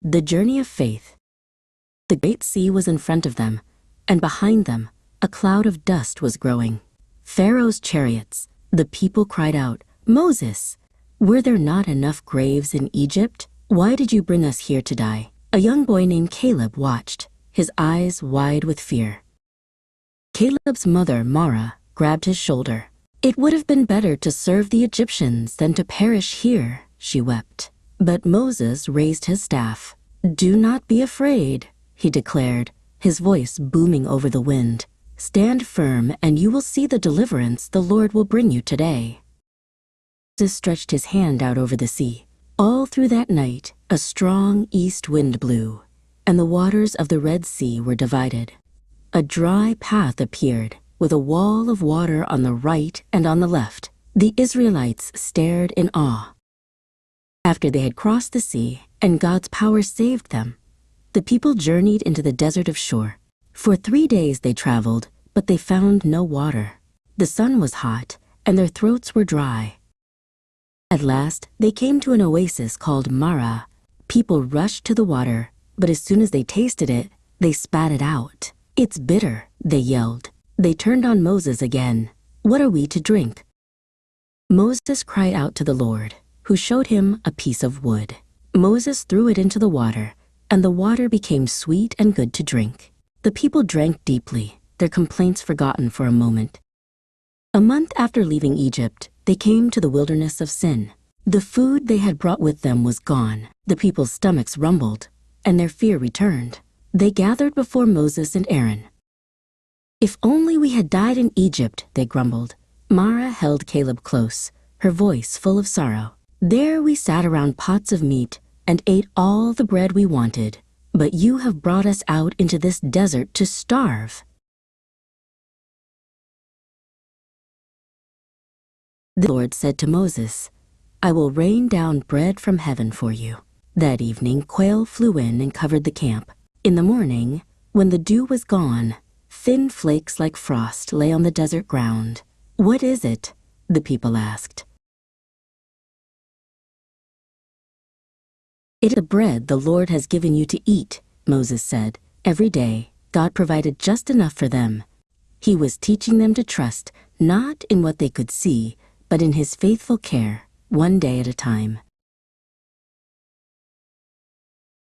The Journey of Faith. The great sea was in front of them, and behind them, a cloud of dust was growing. Pharaoh's chariots. The people cried out, "Moses, were there not enough graves in Egypt? Why did you bring us here to die?" A young boy named Caleb watched, his eyes wide with fear. Caleb's mother, Mara, grabbed his shoulder. "It would have been better to serve the Egyptians than to perish here," she wept. But Moses raised his staff. "Do not be afraid," he declared, his voice booming over the wind. "Stand firm, and you will see the deliverance the Lord will bring you today." Moses stretched his hand out over the sea. All through that night, a strong east wind blew, and the waters of the Red Sea were divided. A dry path appeared, with a wall of water on the right and on the left. The Israelites stared in awe. After they had crossed the sea and God's power saved them, the people journeyed into the desert of Shur. For 3 days they traveled, but they found no water. The sun was hot, and their throats were dry. At last, they came to an oasis called Mara. People rushed to the water, but as soon as they tasted it, they spat it out. "It's bitter," they yelled. They turned on Moses again. "What are we to drink?" Moses cried out to the Lord, who showed him a piece of wood. Moses threw it into the water, and the water became sweet and good to drink. The people drank deeply, their complaints forgotten for a moment. A month after leaving Egypt, they came to the wilderness of Sin. The food they had brought with them was gone. The people's stomachs rumbled, and their fear returned. They gathered before Moses and Aaron. "If only we had died in Egypt," they grumbled. Mara held Caleb close, her voice full of sorrow. "There we sat around pots of meat and ate all the bread we wanted, but you have brought us out into this desert to starve." The Lord said to Moses, "I will rain down bread from heaven for you." That evening, quail flew in and covered the camp. In the morning, when the dew was gone, thin flakes like frost lay on the desert ground. "What is it?" the people asked. "It is the bread the Lord has given you to eat," Moses said. Every day, God provided just enough for them. He was teaching them to trust not in what they could see, but in His faithful care, one day at a time.